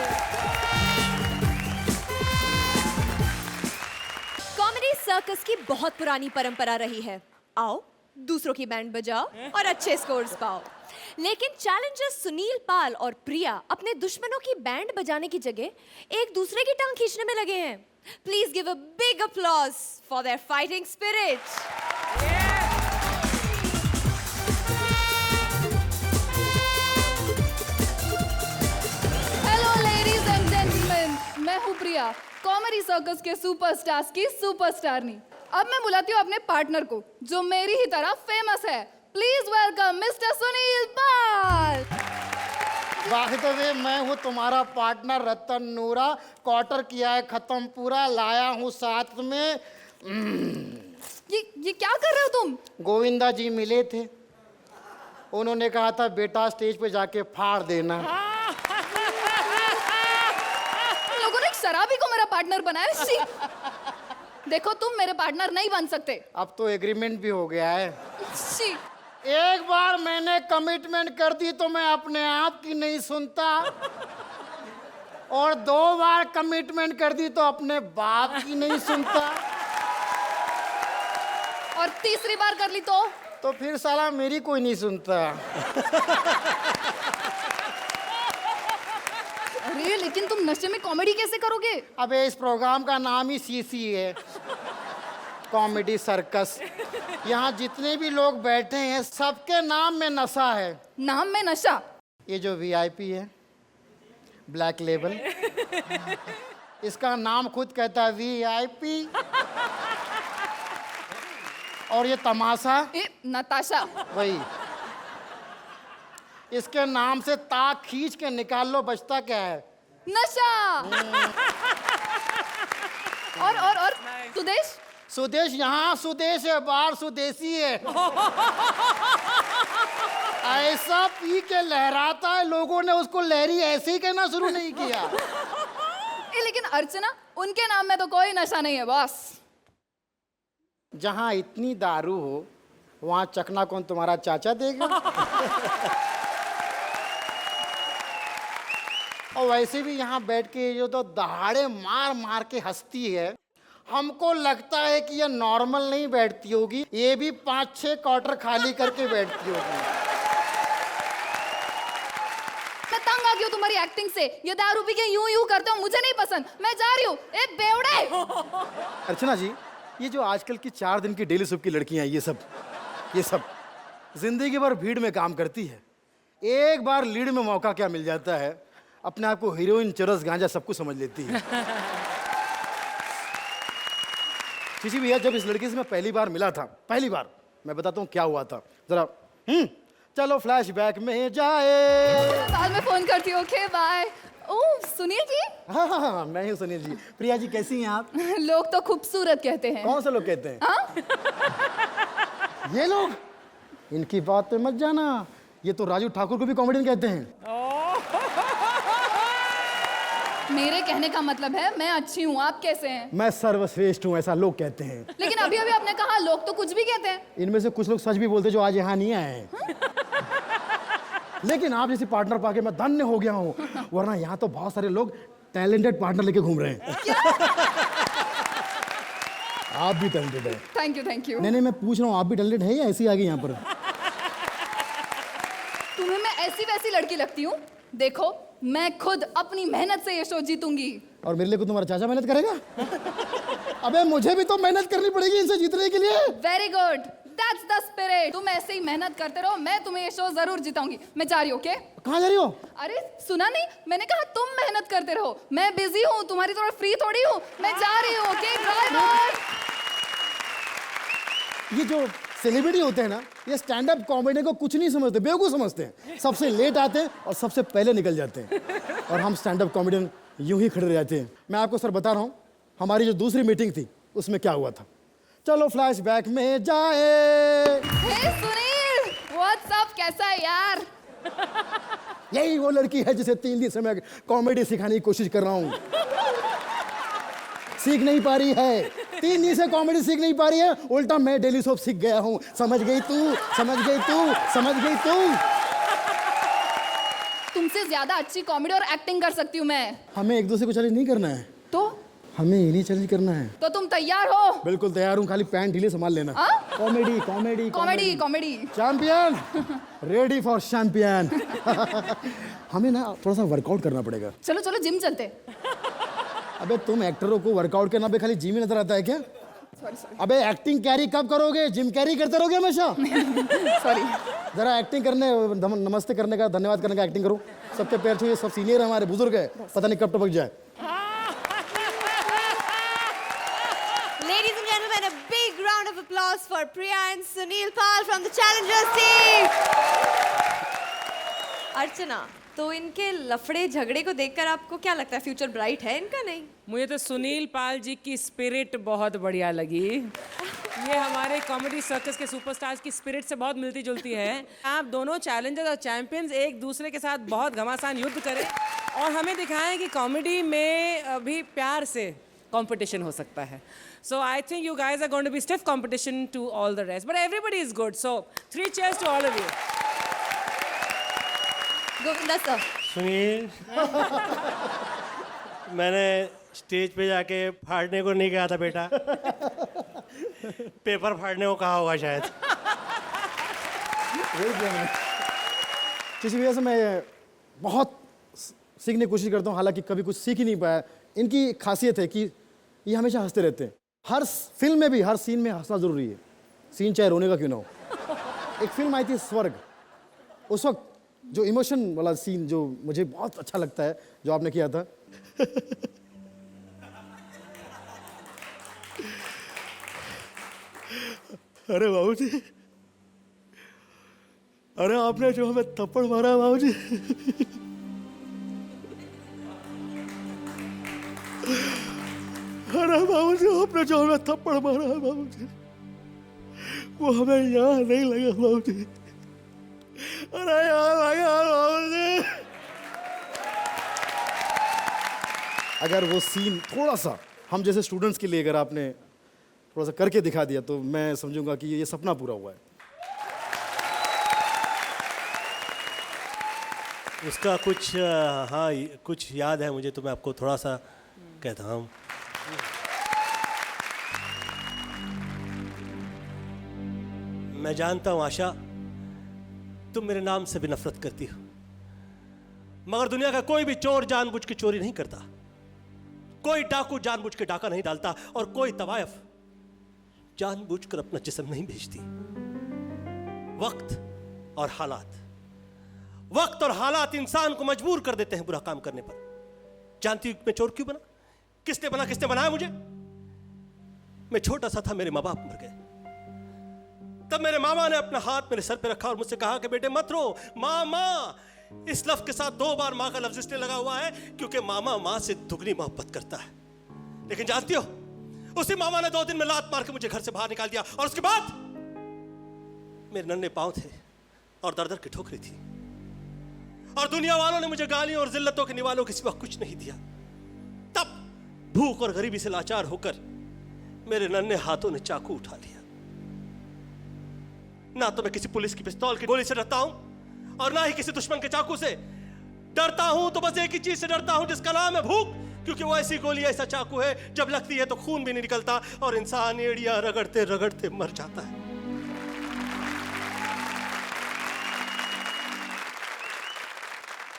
कॉमेडी सर्कस की बहुत पुरानी परंपरा रही है। आओ, दूसरों की बैंड बजाओ और अच्छे स्कोर्स पाओ। लेकिन चैलेंजर्स सुनील पाल और प्रिया अपने दुश्मनों की बैंड बजाने की जगह एक दूसरे की टांग खींचने में लगे हैं। Please give a big applause for their fighting spirit.
Hello ladies and gentleman, मैं हूँ प्रिया, कॉमेडी सर्कस के सुपरस्टार्स की सुपरस्टारनी। अब मैं बुलाती हूँ अपने पार्टनर को, जो मेरी ही तरह फेमस है। Please welcome mister Sunil Pal.
By the way, मैं हूँ तुम्हारा पार्टनर रतन नूरा। क्वार्टर किया है खत्म पूरा, लाया हूँ साथ में।
ये क्या कर रहे हो तुम?
गोविंदा जी मिले थे, उन्होंने कहा था बेटा स्टेज पे जाके फाड़ देना।
लोगों ने एक शराबी को मेरा पार्टनर बनाया। शी। देखो तुम मेरे पार्टनर नहीं बन सकते।
अब तो एग्रीमेंट भी हो गया है।
शी।
एक बार मैंने कमिटमेंट कर दी तो मैं अपने आप की नहीं सुनता, और 2 बार कमिटमेंट कर दी तो अपने बाप की नहीं सुनता,
और तीसरी बार कर ली तो
फिर साला मेरी कोई नहीं सुनता।
अरे लेकिन तुम नशे में कॉमेडी कैसे करोगे?
अबे इस प्रोग्राम का नाम ही सीसी है, कॉमेडी सर्कस। यहाँ जितने भी लोग बैठे हैं सबके नाम में नशा है।
नाम में नशा?
ये जो वीआईपी है, ब्लैक लेबल, इसका नाम खुद कहता है वीआईपी। और ये तमाशा,
नताशा,
वही। इसके नाम से ताक खींच के निकाल लो, बचता क्या है?
नशा। और सुदेश?
सुदेश यहाँ सुदेश है, बाहर सुदेशी है। ऐसा पी के लहराता है, लोगों ने उसको लहरी ऐसे ही कहना शुरू नहीं किया।
लेकिन अर्चना, उनके नाम में तो कोई नशा नहीं है बॉस।
जहाँ इतनी दारू हो वहां चकना कौन तुम्हारा चाचा देगा? और वैसे भी यहाँ बैठ के जो तो दहाड़े मार मार के हंसती है, हमको लगता है कि ये नॉर्मल नहीं बैठती होगी, ये भी 5-6 क्वार्टर खाली करके बैठती होगी।
मैं तंग आ गई हूँ तुम्हारी एक्टिंग से। ये दारू पी के यूं यूं करते हो, मुझे नहीं पसंद। मैं जा रही हूँ। ए बेवड़े!
अर्चना जी, ये जो आजकल की 4 दिन की डेली सूप की लड़कियां हैं, ये सब जिंदगी भर भीड़ में काम करती है। एक बार लीड में मौका क्या मिल जाता है, अपने आप को हीरोइन, चरस, गांजा सब कुछ समझ लेती है। किसी भैया, जब इस लड़की से मैं पहली बार मिला था, पहली बार, मैं बताता हूँ क्या हुआ था जरा। चलो फ्लैशबैक में जाए।
बाद में फोन करती हूँ। Okay bye. Oh Sunil ji.
हाँ, मैं ही हूँ सुनील जी। प्रिया जी कैसी हैं आप?
लोग तो खूबसूरत कहते हैं।
कौन से लोग कहते हैं?
हाँ?
ये लोग, इनकी बात पे मत जाना, ये तो राजू ठाकुर को भी कॉमेडियन कहते हैं।
मेरे कहने का मतलब है मैं अच्छी हूँ, आप कैसे हैं?
मैं सर्वश्रेष्ठ हूँ, ऐसा लोग कहते हैं।
लेकिन अभी अभी आपने कहा लोग तो कुछ भी कहते हैं।
इनमें से कुछ लोग सच भी बोलते जो आज यहाँ नहीं आए हैं। लेकिन आप जैसी पार्टनर पाके मैं धन्य हो गया हूँ, वरना यहाँ तो बहुत सारे लोग टैलेंटेड पार्टनर लेके घूम रहे हैं। आप भी टैलेंटेड है।
Thank you.
नहीं, मैं पूछ रहा हूँ, आप भी टैलेंटेड है या ऐसी आ गई यहाँ पर?
तुम्हें मैं ऐसी वैसी लड़की लगती हूँ? देखो, मैं खुद अपनी मेहनत से ये शो जीतूंगी।
और मेरे लिए को तुम्हारा चाचा मेहनत करेगा? अबे मुझे भी तो मेहनत करनी पड़ेगी इनसे जीतने के लिए।
Very good, that's the spirit. तुम ऐसे ही मेहनत करते रहो, मैं तुम्हें ये शो जरूर जिताऊंगी। मैं जा रही हूँ। ओके?
कहाँ जा रही हो?
अरे सुना नहीं, मैंने कहा तुम मेहनत करते रहो, मैं बिजी हूँ, तुम्हारी थोड़ा फ्री थोड़ी हूँ। मैं जा रही हूँ। Okay driver.
ये जो सेलिब्रिटी होते हैं ना, ये स्टैंड अप कॉमेडी को कुछ नहीं समझते, बेवकूफ समझते हैं। सबसे लेट आते हैं और सबसे पहले निकल जाते हैं, और हम स्टैंड अप कॉमेडियन यूं ही खड़े रह जाते हैं। मैं आपको सर बता रहा हूँ, हमारी जो दूसरी मीटिंग थी उसमें क्या हुआ था। चलो फ्लैशबैक में जाए।
हे सुनील, व्हाट्स अप, कैसा है यार?
यही वो लड़की है जिसे 3 दिन से मैं कॉमेडी सिखाने की कोशिश कर रहा हूँ। सीख नहीं पा रही है, 3 दिन से कॉमेडी सीख नहीं पा रही है, उल्टा मैं डेली सोप सीख गया हूँ। समझ गई तू, समझ गई तू, समझ गई तू।
तुमसे ज्यादा अच्छी कॉमेडी और एक्टिंग कर सकती हूँ मैं।
हमें एक दूसरे को चैलेंज नहीं करना है,
तो
हमें इन्हीं चैलेंज करना है।
तो तुम तैयार हो?
बिल्कुल तैयार हूँ, खाली पैंट ढीले संभाल लेना। Comedy comedy
comedy comedy
champion, ready for champion. हमें ना थोड़ा सा वर्कआउट करना पड़ेगा।
चलो चलो जिम चलते।
अबे तुम एक्टरों को वर्कआउट करना पे खाली जिम ही नजर आता है क्या?
सॉरी।
अबे एक्टिंग कैरी कब करोगे? जिम कैरी करते रहोगे हमेशा?
सॉरी।
जरा एक्टिंग करने, नमस्ते करने का, धन्यवाद करने का एक्टिंग करो। सबके पैर छूए, सब सीनियर हमारे, बुजुर्ग है, पता नहीं कब टपक जाए।
Ladies and gentlemen, a big round of applause for Priya and Sunil Pal from the Challengers team. अर्चना, तो इनके लफड़े झगड़े को देखकर आपको क्या लगता है, फ्यूचर ब्राइट है इनका? नहीं,
मुझे तो सुनील पाल जी की स्पिरिट बहुत बढ़िया लगी। ये हमारे कॉमेडी सर्कस के सुपरस्टार्स की स्पिरिट से बहुत मिलती जुलती है। आप दोनों चैलेंजर्स और चैंपियंस एक दूसरे के साथ बहुत घमासान युद्ध करें और हमें दिखाएं कि कॉमेडी में भी प्यार से कंपटीशन हो सकता है। So I think you guys are going to be stiff competition to all the rest, but everybody is good. So 3 cheers to all of you.
Govinda sir.
Sunil, मैंने स्टेज पे जाके फाड़ने को नहीं कहा था बेटा, पेपर फाड़ने को कहा होगा शायद।
किसी वजह से मैं बहुत सीखने की कोशिश करता हूँ, हालांकि कभी कुछ सीख ही नहीं पाया। इनकी खासियत है कि ये हमेशा हंसते रहते हैं। हर फिल्म में भी, हर सीन में हंसना जरूरी है, सीन चाहे रोने का क्यों ना हो। एक फिल्म आई थी स्वर्ग, उस वक्त जो इमोशन वाला सीन जो मुझे बहुत अच्छा लगता है, जो आपने किया था। अरे बाबूजी, अरे आपने जो हमें थप्पड़ मारा बाबूजी, अरे बाबूजी आपने जो हमें थप्पड़ मारा है बाबूजी, वो हमें यहाँ नहीं लगा बाबूजी, अरे यहाँ लगा बाबूजी। अगर वो सीन थोड़ा सा हम जैसे स्टूडेंट्स के लिए अगर आपने थोड़ा सा करके दिखा दिया तो मैं समझूंगा कि ये सपना पूरा हुआ है।
उसका कुछ हाँ कुछ याद है मुझे, तो मैं आपको थोड़ा सा कहता हूँ। मैं जानता हूँ आशा, तुम मेरे नाम से भी नफरत करती हो, मगर दुनिया का कोई भी चोर जानबूझ के चोरी नहीं करता, कोई डाकू जानबूझ के डाका नहीं डालता, और कोई तवायफ जानबूझकर अपना जिस्म नहीं भेजती। वक्त और हालात इंसान को मजबूर कर देते हैं बुरा काम करने पर। जानती हूं मैं चोर क्यों बना? किसने बनाया मुझे? मैं छोटा सा था, मेरे माँ बाप मर गए। तब मेरे मामा ने अपना हाथ मेरे सर पे रखा और मुझसे कहा कि बेटे मत रो, माँ। इस लफ्ज के साथ 2 बार माँ का लफ्ज इसलिए लगा हुआ है क्योंकि मामा माँ से दुगनी मोहब्बत करता है। लेकिन जानती हो, उसी मामा ने 2 दिन में लात मार के मुझे घर से बाहर निकाल दिया, और उसके बाद मेरे नन्हे पांव थे और दर की ठोकरी थी, और दुनिया वालों ने मुझे गालियों और जिल्लतों के निवालों के सिवा कुछ नहीं दिया। तब भूख और गरीबी से लाचार होकर मेरे नन्हे हाथों ने चाकू उठा लिया। ना तो मैं किसी पुलिस की पिस्तौल की गोली से डरता हूं, और ना ही किसी दुश्मन के चाकू से डरता हूं। तो बस एक ही चीज से डरता हूं, जिसका नाम है भूख, क्योंकि वो ऐसी गोली, ऐसा चाकू है, जब लगती है तो खून भी नहीं निकलता और इंसान एड़ियां रगड़ते रगड़ते मर जाता है।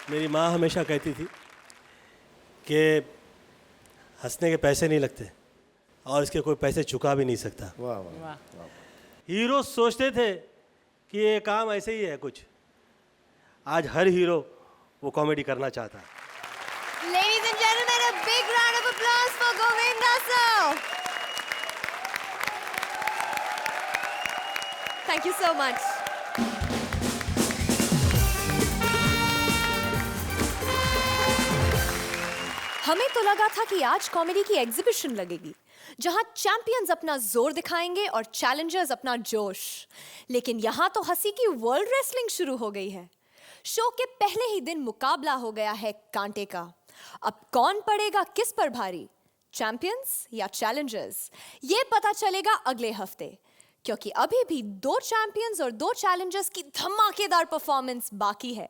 मेरी माँ हमेशा कहती थी कि हंसने के पैसे नहीं लगते और इसके कोई पैसे चुका भी नहीं सकता।
वाह वाह।
हीरो सोचते थे कि ये काम ऐसे ही है कुछ। आज हर हीरो वो कॉमेडी करना चाहता है।
Ladies and gentlemen, a big round of applause for Govinda sir. Thank you so much. हमें तो लगा था कि आज कॉमेडी की एग्जीबिशन लगेगी, जहां चैंपियंस अपना जोर दिखाएंगे और चैलेंजर्स अपना जोश। लेकिन यहां तो हंसी की वर्ल्ड रेसलिंग शुरू हो गई है। शो के पहले ही दिन मुकाबला हो गया है कांटे का। अब कौन पड़ेगा किस पर भारी, चैंपियंस या चैलेंजर्स, ये पता चलेगा अगले हफ्ते, क्योंकि अभी भी 2 चैंपियंस और 2 चैलेंजर्स की धमाकेदार परफॉर्मेंस बाकी है,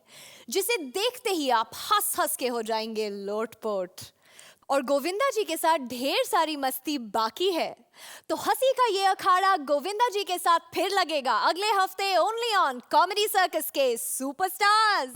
जिसे देखते ही आप हंस हंस के हो जाएंगे लोटपोट। और गोविंदा जी के साथ ढेर सारी मस्ती बाकी है। तो हंसी का ये अखाड़ा गोविंदा जी के साथ फिर लगेगा अगले हफ्ते, ओनली ऑन कॉमेडी सर्कस के सुपरस्टार्स।